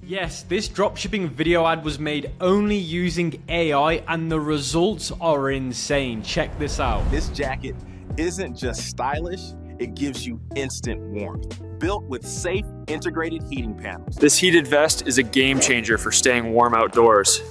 Yes, this dropshipping video ad was made only using AI and the results are insane. Check this out. This jacket isn't just stylish, it gives you instant warmth. Built with safe, integrated heating panels. This heated vest is a game changer for staying warm outdoors.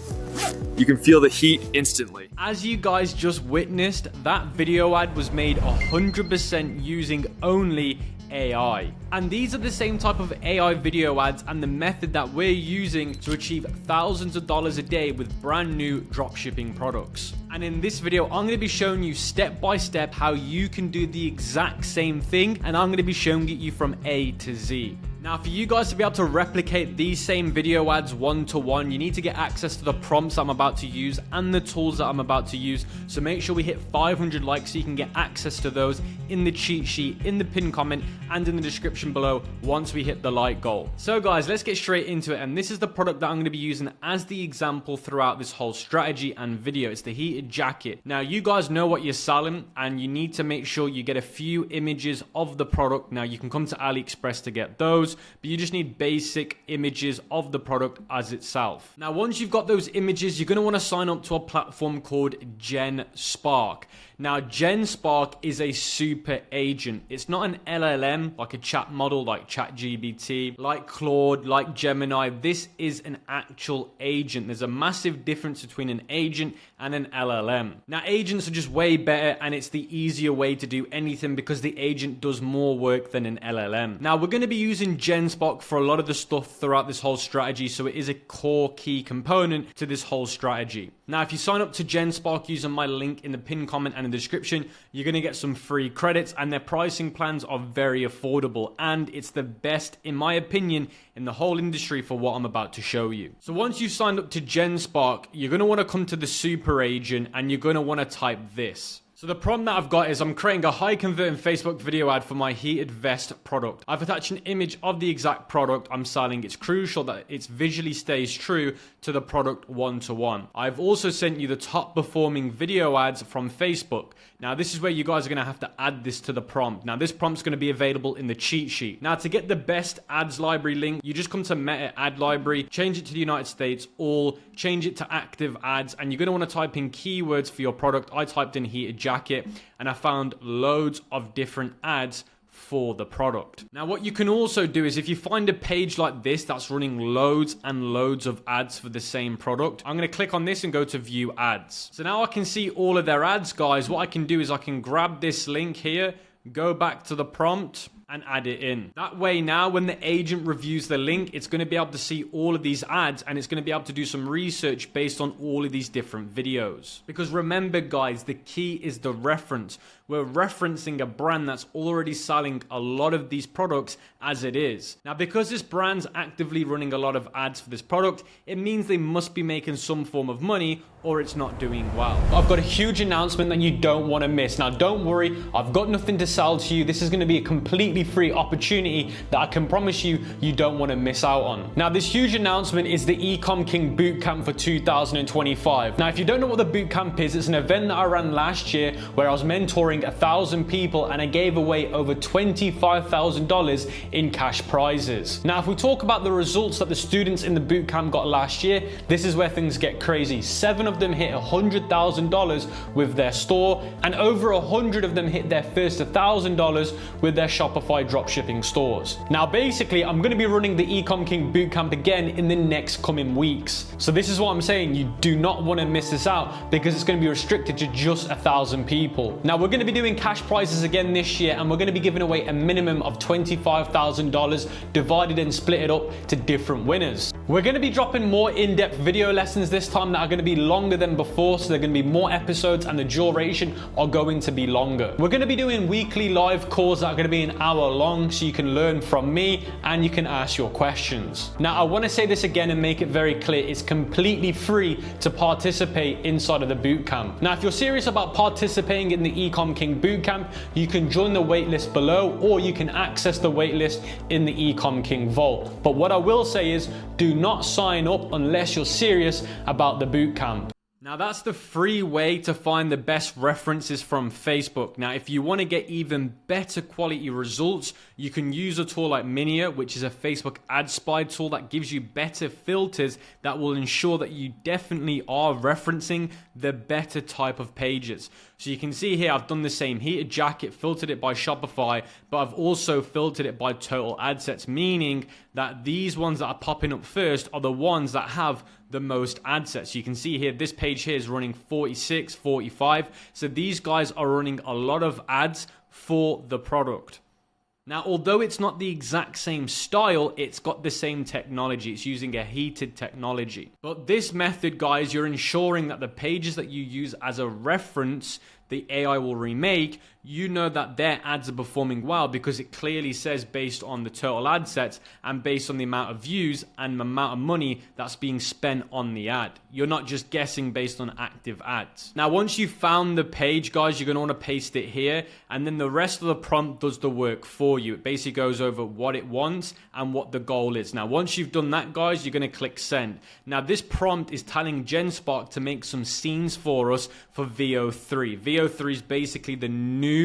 You can feel the heat instantly. As you guys just witnessed, that video ad was made 100% using only AI. And these are the same type of AI video ads and the method that we're using to achieve thousands of dollars a day with brand new dropshipping products. And in this video, I'm going to be showing you step by step how you can do the exact same thing, and I'm going to be showing it you from A to Z. Now, for you guys to be able to replicate these same video ads one-to-one, you need to get access to the prompts I'm about to use and the tools that I'm about to use. So make sure we hit 500 likes so you can get access to those in the cheat sheet, in the pinned comment, and in the description below once we hit the like goal. So guys, let's get straight into it. And this is the product that I'm going to be using as the example throughout this whole strategy and video. It's the heated jacket. Now, you guys know what you're selling and you need to make sure you get a few images of the product. Now, you can come to AliExpress to get those, but you just need basic images of the product as itself. Now, once you've got those images, you're going to want to sign up to a platform called GenSpark. Now, GenSpark is a super agent. It's not an LLM, like a chat model like ChatGPT, like Claude, like Gemini. This is an actual agent. There's a massive difference between an agent and an LLM. Now, agents are just way better, and it's the easier way to do anything because the agent does more work than an LLM. Now, we're going to be using GenSpark for a lot of the stuff throughout this whole strategy, so it is a core key component to this whole strategy. Now, if you sign up to GenSpark using my link in the pinned comment and in the description, you're going to get some free credits, and their pricing plans are very affordable, and it's the best, in my opinion, in the whole industry for what I'm about to show you. So once you've signed up to GenSpark, you're going to want to come to the super agent and you're going to want to type this. So the prompt that I've got is I'm creating a high converting Facebook video ad for my heated vest product. I've attached an image of the exact product I'm selling. It's crucial that it visually stays true to the product one-to-one. I've also sent you the top performing video ads from Facebook. Now, this is where you guys are going to have to add this to the prompt. Now, this prompt's going to be available in the cheat sheet. Now, to get the best ads library link, you just come to Meta Ad Library, change it to the United States, all, change it to active ads, and you're going to want to type in keywords for your product. I typed in heated jacket, and I found loads of different ads for the product. Now, what you can also do is if you find a page like this that's running loads and loads of ads for the same product, I'm going to click on this and go to view ads. So now I can see all of their ads, guys. What I can do is I can grab this link here, go back to the prompt, and add it in. That way now when the agent reviews the link, it's going to be able to see all of these ads and it's going to be able to do some research based on all of these different videos. Because remember guys, the key is the reference. We're referencing a brand that's already selling a lot of these products as it is. Now, because this brand's actively running a lot of ads for this product, it means they must be making some form of money or it's not doing well. I've got a huge announcement that you don't want to miss. Now, don't worry, I've got nothing to sell to you. This is going to be a completely free opportunity that I can promise you don't want to miss out on. Now, this huge announcement is the Ecom King Bootcamp for 2025. Now, if you don't know what the bootcamp is, it's an event that I ran last year where I was mentoring 1,000 people and I gave away over $25,000 in cash prizes. Now, if we talk about the results that the students in the bootcamp got last year, this is where things get crazy. 7 of them hit $100,000 with their store, and over 100 of them hit their first $1,000 with their Shopify dropshipping stores. Now, basically, I'm going to be running the Ecom King Bootcamp again in the next coming weeks. So this is what I'm saying. You do not want to miss this out because it's going to be restricted to just 1,000 people. Now, we're going to be doing cash prizes again this year, and we're going to be giving away a minimum of $25,000 divided and split it up to different winners. We're going to be dropping more in-depth video lessons this time that are going to be longer than before, so they're going to be more episodes and the duration are going to be longer. We're going to be doing weekly live calls that are going to be an hour long so you can learn from me and you can ask your questions. Now, I want to say this again and make it very clear. It's completely free to participate inside of the bootcamp. Now, if you're serious about participating in the Ecom King Bootcamp, you can join the waitlist below or you can access the waitlist in the Ecom King Vault. But what I will say is do not sign up unless you're serious about the bootcamp. Now that's the free way to find the best references from Facebook. Now if you want to get even better quality results, you can use a tool like Minia, which is a Facebook ad spy tool that gives you better filters that will ensure that you definitely are referencing the better type of pages. So you can see here I've done the same heated jacket, filtered it by Shopify, but I've also filtered it by total ad sets, meaning that these ones that are popping up first are the ones that have the most ad sets. You can see here, this page here is running 46, 45. So these guys are running a lot of ads for the product. Now, although it's not the exact same style, it's got the same technology. It's using a heated technology. But this method, guys, you're ensuring that the pages that you use as a reference, the AI will remake, you know that their ads are performing well because it clearly says based on the total ad sets and based on the amount of views and the amount of money that's being spent on the ad. You're not just guessing based on active ads. Now, once you've found the page, guys, you're going to want to paste it here, and then the rest of the prompt does the work for you. It basically goes over what it wants and what the goal is. Now, once you've done that, guys, you're going to click send. Now, this prompt is telling GenSpark to make some scenes for us for VO3. VO3 is basically the new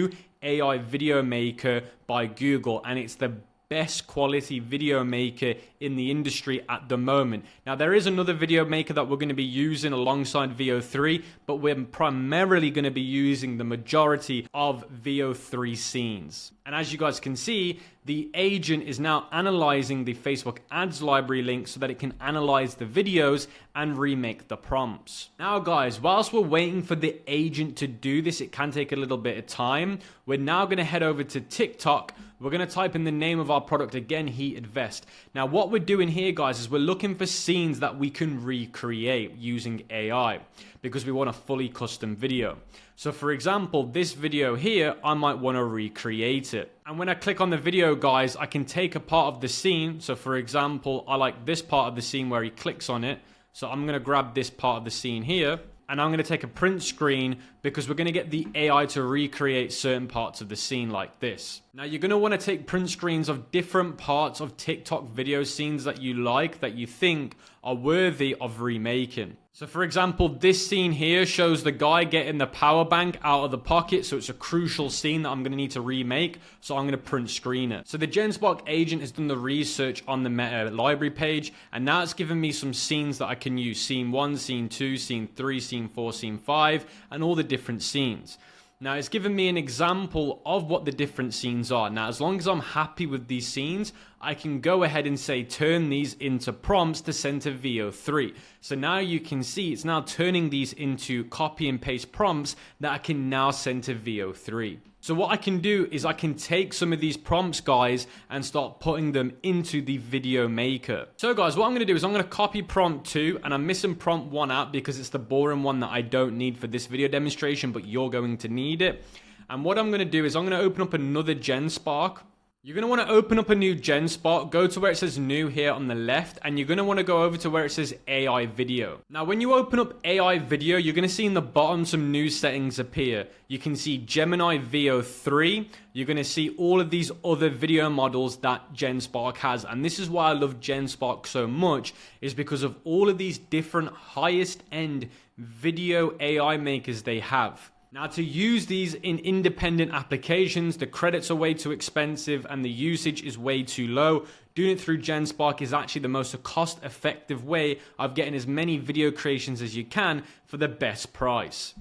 AI video maker by Google, and it's the best quality video maker in the industry at the moment. Now, there is another video maker that we're going to be using alongside VO3, but we're primarily going to be using the majority of VO3 scenes. And as you guys can see, the agent is now analyzing the Facebook ads library link so that it can analyze the videos and remake the prompts. Now, guys, whilst we're waiting for the agent to do this, it can take a little bit of time. We're now going to head over to TikTok. We're going to type in the name of our product again, heated vest. Now, what we're doing here, guys, is we're looking for scenes that we can recreate using AI because we want a fully custom video. So for example, this video here, I might want to recreate it. And when I click on the video, guys, I can take a part of the scene. So for example, I like this part of the scene where he clicks on it. So I'm going to grab this part of the scene here, and I'm going to take a print screen because we're going to get the AI to recreate certain parts of the scene like this. Now, you're going to want to take print screens of different parts of TikTok video scenes that you like, that you think are worthy of remaking. So for example, this scene here shows the guy getting the power bank out of the pocket. So it's a crucial scene that I'm going to need to remake. So I'm going to print screen it. So the GenSpark agent has done the research on the Meta library page, and now it's given me some scenes that I can use. Scene 1, scene 2, scene 3, scene 4, scene 5, and all the different scenes. Now, it's given me an example of what the different scenes are. Now, as long as I'm happy with these scenes, I can go ahead and say, turn these into prompts to send to VO3. So now you can see it's now turning these into copy and paste prompts that I can now send to VO3. So what I can do is I can take some of these prompts, guys, and start putting them into the video maker. So guys, what I'm going to do is I'm going to copy prompt 2, and I'm missing prompt 1 out because it's the boring one that I don't need for this video demonstration, but you're going to need it. And what I'm going to do is I'm going to open up another GenSpark. You're going to want to open up a new GenSpark, go to where it says new here on the left, and you're going to want to go over to where it says AI video. Now, when you open up AI video, you're going to see in the bottom some new settings appear. You can see Gemini VO3. You're going to see all of these other video models that GenSpark has. And this is why I love GenSpark so much, is because of all of these different highest end video AI makers they have. Now, to use these in independent applications, the credits are way too expensive and the usage is way too low. Doing it through GenSpark is actually the most cost-effective way of getting as many video creations as you can for the best price.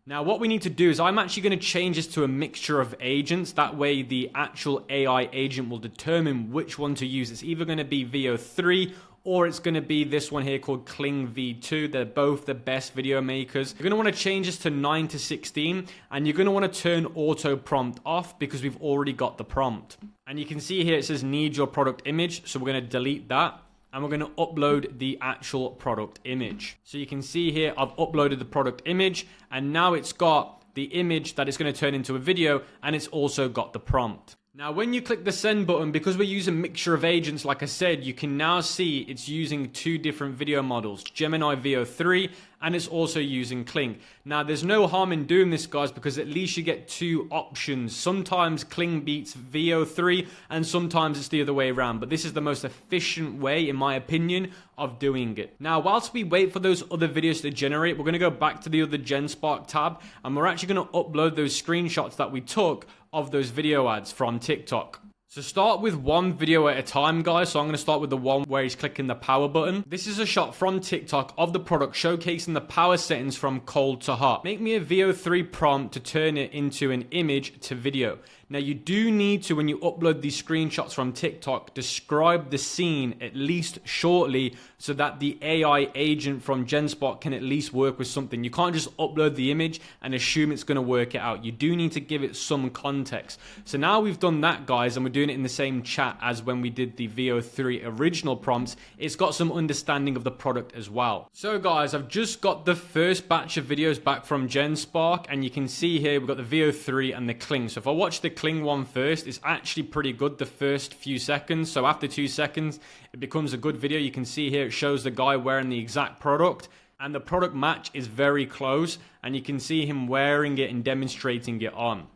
Now, what we need to do is I'm actually going to change this to a mixture of agents. That way, the actual AI agent will determine which one to use. It's either going to be VO3 or it's going to be this one here called Kling V2. They're both the best video makers. You're going to want to change this to 9 to 16, and you're going to want to turn auto prompt off because we've already got the prompt. And you can see here it says need your product image, so we're going to delete that, and we're going to upload the actual product image. So you can see here I've uploaded the product image, and now it's got the image that it's going to turn into a video, and it's also got the prompt. Now, when you click the send button, because we're using a mixture of agents, like I said, you can now see it's using two different video models, Gemini VO3, and it's also using Kling. Now, there's no harm in doing this, guys, because at least you get two options. Sometimes Kling beats VO3, and sometimes it's the other way around. But this is the most efficient way, in my opinion, of doing it. Now, whilst we wait for those other videos to generate, we're going to go back to the other GenSpark tab, and we're actually going to upload those screenshots that we took of those video ads from TikTok. So start with one video at a time, guys. So I'm going to start with the one where he's clicking the power button. This is a shot from TikTok of the product showcasing the power settings from cold to hot. Make me a VO3 prompt to turn it into an image to video. Now, you do need to, when you upload these screenshots from TikTok, describe the scene at least shortly so that the AI agent from GenSpark can at least work with something. You can't just upload the image and assume it's going to work it out. You do need to give it some context. So now we've done that, guys, and we're doing it in the same chat as when we did the VO3 original prompts. It's got some understanding of the product as well. So, guys, I've just got the first batch of videos back from GenSpark, and you can see here we've got the VO3 and the Kling. So if I watch the Kling one first, it's actually pretty good the first few seconds. So after 2 seconds, it becomes a good video. You can see here it shows the guy wearing the exact product, and the product match is very close, and you can see him wearing it and demonstrating it on.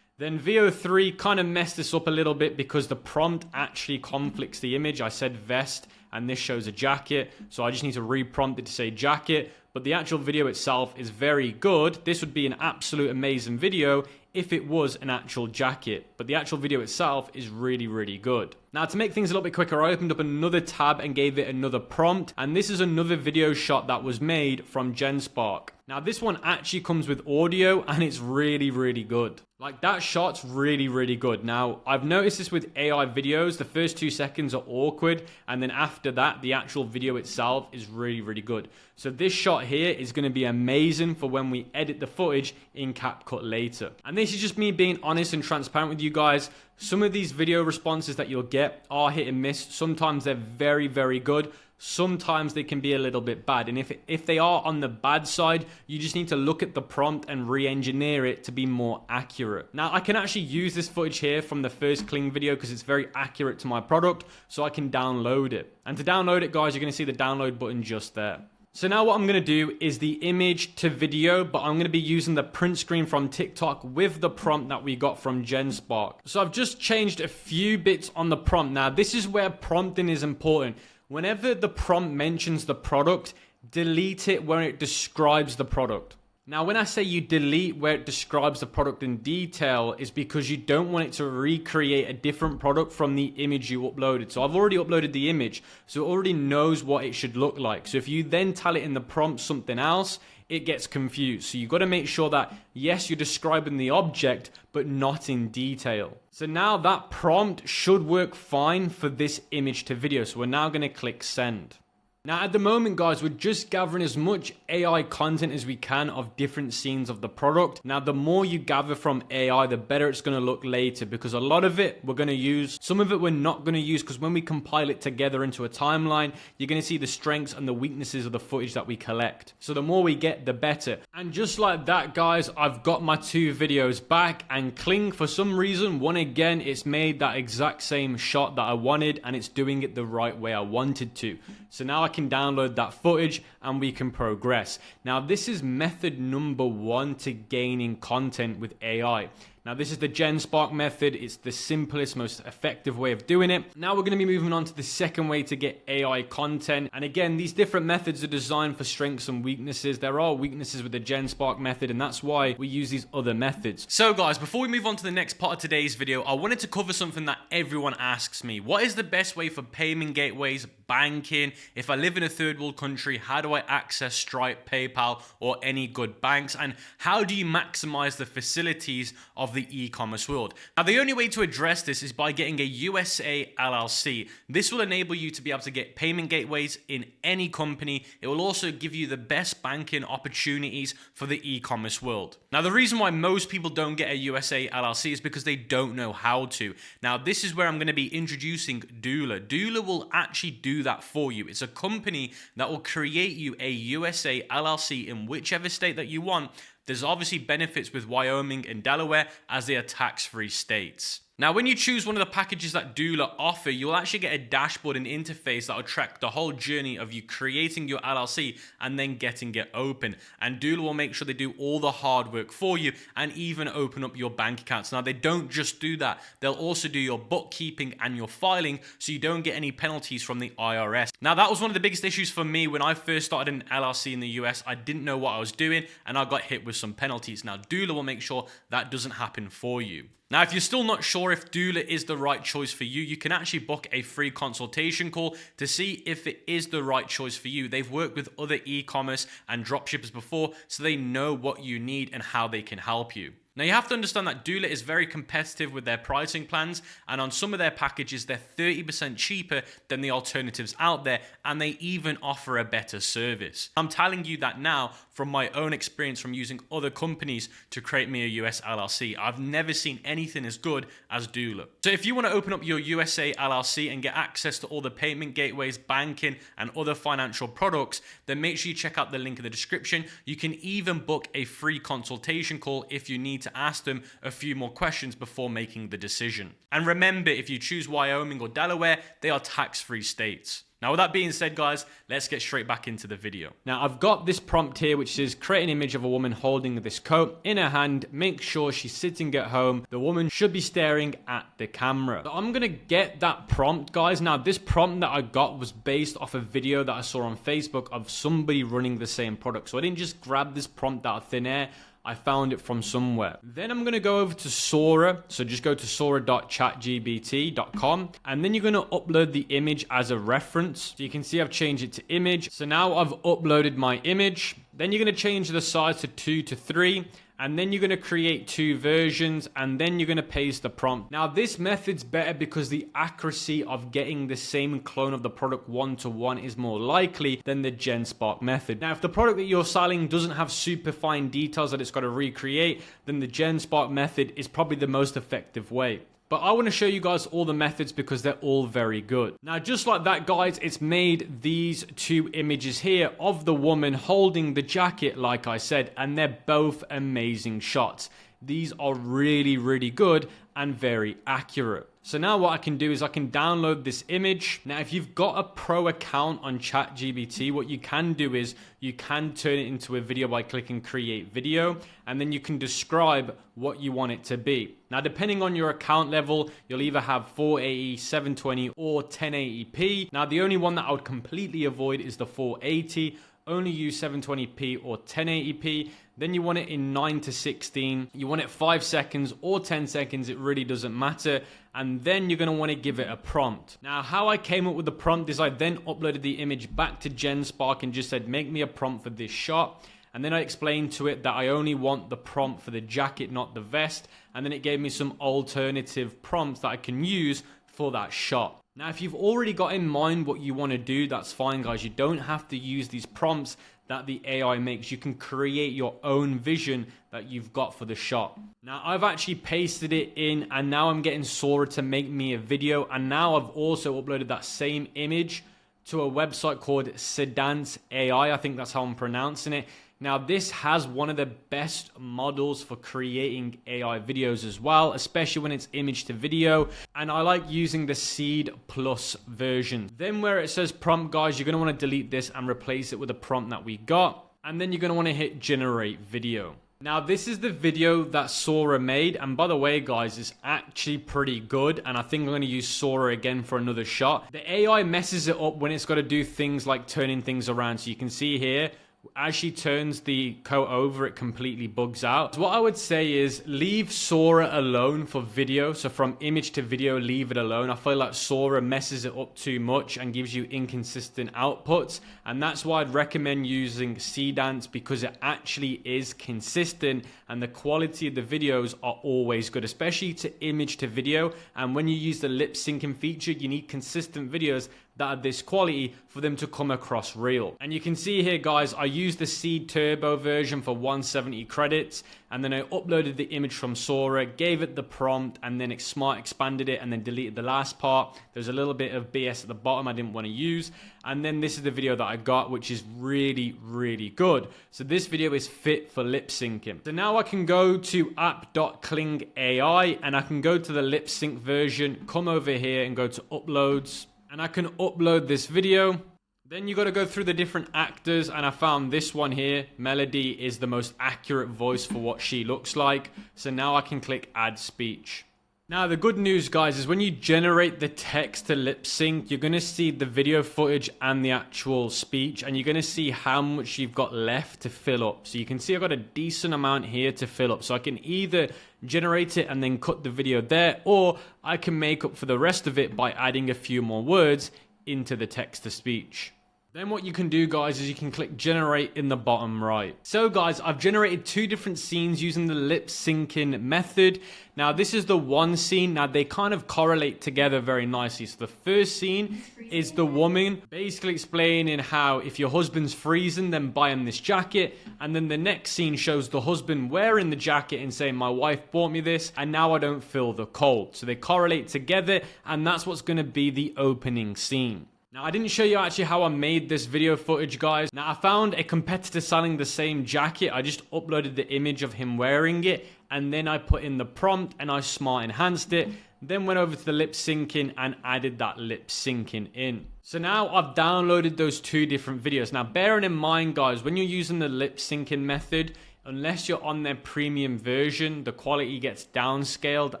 Then VO3 kind of messed this up a little bit because the prompt actually conflicts the image. I said vest, and this shows a jacket, so I just need to re-prompt it to say jacket. But the actual video itself is very good. This would be an absolute amazing video if it was an actual jacket, but the actual video itself is really, really good. Now, to make things a little bit quicker, I opened up another tab and gave it another prompt, and this is another video shot that was made from GenSpark. Now, this one actually comes with audio, and it's really, really good. Like, that shot's really, really good. Now, I've noticed this with AI videos. The first 2 seconds are awkward, and then after that, the actual video itself is really, really good. So this shot here is going to be amazing for when we edit the footage in CapCut later. And this is just me being honest and transparent with you guys. Some of these video responses that you'll get are hit and miss. Sometimes they're very, very good. Sometimes they can be a little bit bad. And if they are on the bad side, you just need to look at the prompt and re-engineer it to be more accurate. Now, I can actually use this footage here from the first Kling video because it's very accurate to my product, so I can download it. And to download it, guys, you're going to see the download button just there. So now what I'm going to do is the image to video, but I'm going to be using the print screen from TikTok with the prompt that we got from GenSpark. So I've just changed a few bits on the prompt. Now, this is where prompting is important. Whenever the prompt mentions the product, delete it where it describes the product. Now, when I say you delete where it describes the product in detail, is because you don't want it to recreate a different product from the image you uploaded. So I've already uploaded the image, so it already knows what it should look like. So if you then tell it in the prompt something else, it gets confused. So you've got to make sure that, yes, you're describing the object, but not in detail. So now that prompt should work fine for this image to video. So we're now going to click send. Now, at the moment, guys, we're just gathering as much AI content as we can of different scenes of the product. Now, the more you gather from AI, the better it's going to look later, because a lot of it we're going to use. Some of it we're not going to use, because when we compile it together into a timeline, you're going to see the strengths and the weaknesses of the footage that we collect. So the more we get, the better. And just like that, guys, I've got my 2 videos back, and Kling, for some reason, one again, it's made that exact same shot that I wanted, and it's doing it the right way I wanted to. So now I can download that footage and we can progress. Now, this is method number 1 to gaining content with AI. Now, this is the GenSpark method. It's the simplest, most effective way of doing it. Now we're going to be moving on to the second way to get AI content. And again, these different methods are designed for strengths and weaknesses. There are weaknesses with the GenSpark method, and that's why we use these other methods. So guys, before we move on to the next part of today's video, I wanted to cover something that everyone asks me. What is the best way for payment gateways, banking? If I live in a third world country, how do I access Stripe, PayPal, or any good banks? And how do you maximize the facilities of the e-commerce world? Now, the only way to address this is by getting a USA LLC. This will enable you to be able to get payment gateways in any company. It will also give you the best banking opportunities for the e-commerce world. Now, the reason why most people don't get a USA LLC is because they don't know how to. Now, this is where I'm going to be introducing Doula. Doula will actually do that for you. It's a company that will create you a USA LLC in whichever state that you want. There's obviously benefits with Wyoming and Delaware as they are tax-free states. Now, when you choose one of the packages that Doula offer, you'll actually get a dashboard and interface that will track the whole journey of you creating your LLC and then getting it open. And Doula will make sure they do all the hard work for you and even open up your bank accounts. Now, they don't just do that. They'll also do your bookkeeping and your filing so you don't get any penalties from the IRS. Now, that was one of the biggest issues for me when I first started an LLC in the US. I didn't know what I was doing and I got hit with some penalties. Now, Doula will make sure that doesn't happen for you. Now, if you're still not sure if Doula is the right choice for you, you can actually book a free consultation call to see if it is the right choice for you. They've worked with other e-commerce and dropshippers before, so they know what you need and how they can help you. Now, you have to understand that Doula is very competitive with their pricing plans, and on some of their packages, they're 30% cheaper than the alternatives out there, and they even offer a better service. I'm telling you that now from my own experience from using other companies to create me a US LLC. I've never seen anything as good as Doula. So if you want to open up your USA LLC and get access to all the payment gateways, banking, and other financial products, then make sure you check out the link in the description. You can even book a free consultation call if you need to ask them a few more questions before making the decision. And remember, if you choose Wyoming or Delaware, they are tax-free states. Now, with that being said, guys, let's get straight back into the video. Now, I've got this prompt here, which says, create an image of a woman holding this coat in her hand. Make sure she's sitting at home. The woman should be staring at the camera. So I'm going to get that prompt, guys. Now, this prompt that I got was based off a video that I saw on Facebook of somebody running the same product. So I didn't just grab this prompt out of thin air. I found it from somewhere. Then I'm going to go over to Sora. So just go to sora.chatgpt.com and then you're going to upload the image as a reference. So you can see I've changed it to image. So now I've uploaded my image. Then you're going to change the size to 2 to 3. And then you're going to create 2 versions and then you're going to paste the prompt. Now this method's better because the accuracy of getting the same clone of the product one-to-one is more likely than the GenSpark method. Now if the product that you're selling doesn't have super fine details that it's got to recreate, then the GenSpark method is probably the most effective way. But I want to show you guys all the methods because they're all very good. Now, just like that, guys, it's made these 2 images here of the woman holding the jacket, like I said, and they're both amazing shots. These are really, really good and very accurate. So now what I can do is I can download this image. Now, if you've got a pro account on ChatGPT, what you can do is you can turn it into a video by clicking create video, and then you can describe what you want it to be. Now, depending on your account level, you'll either have 480, 720, or 1080p. Now, the only one that I would completely avoid is the 480. Only use 720p or 1080p. Then you want it in 9 to 16. You want it 5 seconds or 10 seconds. It really doesn't matter. And then you're going to want to give it a prompt. Now, how I came up with the prompt is I then uploaded the image back to GenSpark and just said, make me a prompt for this shot. And then I explained to it that I only want the prompt for the jacket, not the vest. And then it gave me some alternative prompts that I can use for that shot. Now, if you've already got in mind what you want to do, that's fine, guys. You don't have to use these prompts that the AI makes. You can create your own vision that you've got for the shot. Now, I've actually pasted it in, and now I'm getting Sora to make me a video. And now I've also uploaded that same image to a website called Sedance AI. I think that's how I'm pronouncing it. Now, this has one of the best models for creating AI videos as well, especially when it's image to video. And I like using the Seed Plus version. Then where it says prompt, guys, you're going to want to delete this and replace it with a prompt that we got. And then you're going to want to hit generate video. Now, this is the video that Sora made. And by the way, guys, it's actually pretty good. And I think I'm going to use Sora again for another shot. The AI messes it up when it's got to do things like turning things around. So you can see here, as she turns the coat over, it completely bugs out. So what I would say is leave Sora alone for video. So from image to video, leave it alone. I feel like Sora messes it up too much and gives you inconsistent outputs. And that's why I'd recommend using Sedance, because it actually is consistent and the quality of the videos are always good, especially to image to video. And when you use the lip syncing feature, you need consistent videos that are this quality for them to come across real. And you can see here, guys, I used the Seed Turbo version for 170 credits, and then I uploaded the image from Sora, gave it the prompt, and then expanded it, and then deleted the last part. There's a little bit of BS at the bottom I didn't want to use, and then this is the video that I got, which is really, really good. So this video is fit for lip syncing. So now I can go to app.kling.ai, and I can go to the lip sync version, come over here and go to uploads, and I can upload this video. Then you got to go through the different actors, and I found this one here. Melody is the most accurate voice for what she looks like. So now I can click add speech. Now the good news, guys, is when you generate the text to lip sync, you're going to see the video footage and the actual speech, and you're going to see how much you've got left to fill up. So you can see I've got a decent amount here to fill up. So I can either generate it and then cut the video there, or I can make up for the rest of it by adding a few more words into the text to speech. Then what you can do, guys, is you can click generate in the bottom right. So guys, I've generated 2 different scenes using the lip syncing method. Now this is the one scene. Now they kind of correlate together very nicely. So the first scene is the woman basically explaining how if your husband's freezing, then buy him this jacket. And then the next scene shows the husband wearing the jacket and saying, my wife bought me this and now I don't feel the cold. So they correlate together, and that's what's going to be the opening scene. Now, I didn't show you actually how I made this video footage, guys. Now, I found a competitor selling the same jacket. I just uploaded the image of him wearing it, and then I put in the prompt and I smart enhanced it. Then went over to the lip syncing and added that lip syncing in. So now I've downloaded those 2 different videos. Now, bearing in mind, guys, when you're using the lip syncing method, unless you're on their premium version, the quality gets downscaled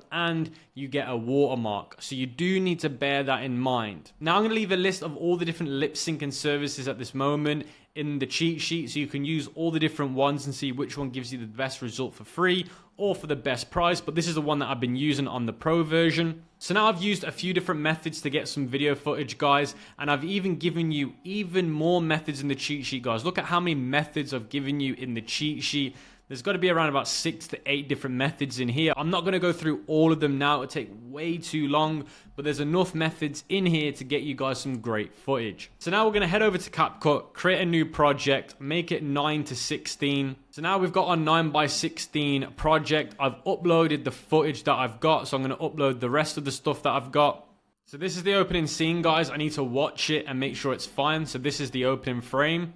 and you get a watermark. So you do need to bear that in mind. Now I'm going to leave a list of all the different lip syncing services at this moment in the cheat sheet, so you can use all the different ones and see which one gives you the best result for free or for the best price. But this is the one that I've been using on the pro version. So now I've used a few different methods to get some video footage, guys, and I've even given you even more methods in the cheat sheet, guys. Look at how many methods I've given you in the cheat sheet. There's got to be around about 6 to 8 different methods in here. I'm not going to go through all of them now. It would take way too long, but there's enough methods in here to get you guys some great footage. So now we're going to head over to CapCut, create a new project, make it 9:16. So now we've got our 9:16 project. I've uploaded the footage that I've got, so I'm going to upload the rest of the stuff that I've got. So this is the opening scene, guys. I need to watch it and make sure it's fine. So this is the opening frame.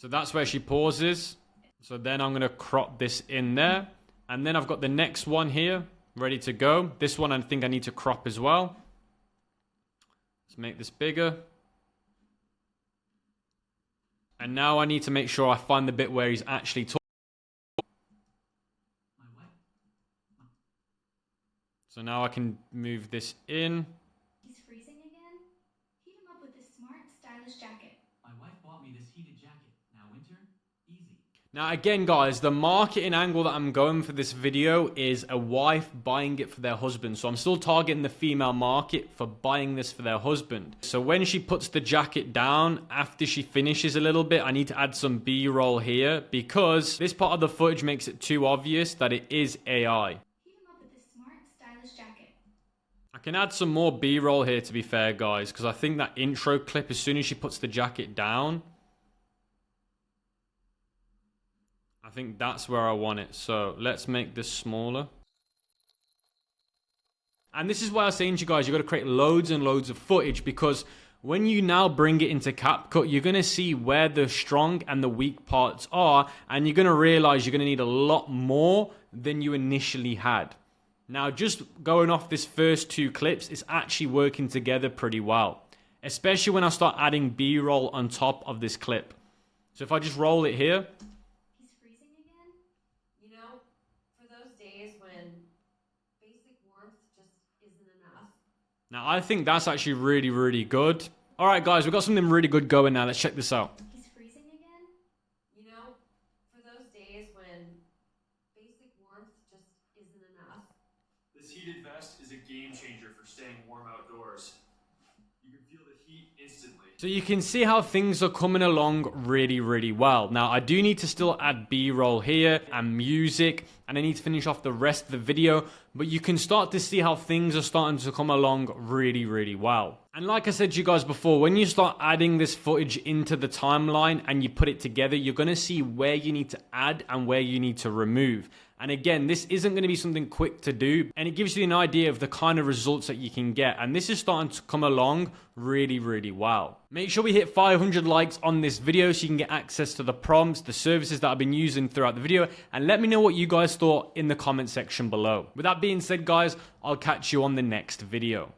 So that's where she pauses. So then I'm going to crop this in there. And then I've got the next one here ready to go. This one I think I need to crop as well. Let's make this bigger. And now I need to make sure I find the bit where he's actually talking. So now I can move this in. He's freezing again? Heat him up with this smart, stylish jacket. My wife bought me this heated jacket. Now winter, easy. Now again, guys, the marketing angle that I'm going for this video is a wife buying it for their husband. So I'm still targeting the female market for buying this for their husband. So when she puts the jacket down, after she finishes a little bit, I need to add some B-roll here because this part of the footage makes it too obvious that it is AI. I can add some more B-roll here, to be fair, guys, because I think that intro clip, as soon as she puts the jacket down, I think that's where I want it. So let's make this smaller. And this is why I was saying to you guys, you've got to create loads and loads of footage, because when you now bring it into CapCut, you're going to see where the strong and the weak parts are, and you're going to realize you're going to need a lot more than you initially had. Now, just going off this first 2 clips, it's actually working together pretty well, especially when I start adding B-roll on top of this clip. So if I just roll it here. He's freezing again? You know, for those days when basic warmth just isn't enough. Now, I think that's actually really, really good. All right, guys, we've got something really good going now. Let's check this out. He's freezing again? You know, for those days when basic warmth just isn't enough. This heated vest is a game changer for staying warm outdoors. You can feel the heat instantly. So you can see how things are coming along really, really well. Now, I do need to still add B-roll here and music and I need to finish off the rest of the video, but you can start to see how things are starting to come along really, really well. And like I said to you guys before, when you start adding this footage into the timeline and you put it together, you're going to see where you need to add and where you need to remove. And again, this isn't going to be something quick to do, and it gives you an idea of the kind of results that you can get. And this is starting to come along really, really well. Make sure we hit 500 likes on this video so you can get access to the prompts, the services that I've been using throughout the video, and let me know what you guys thought in the comment section below. With that being said, guys, I'll catch you on the next video.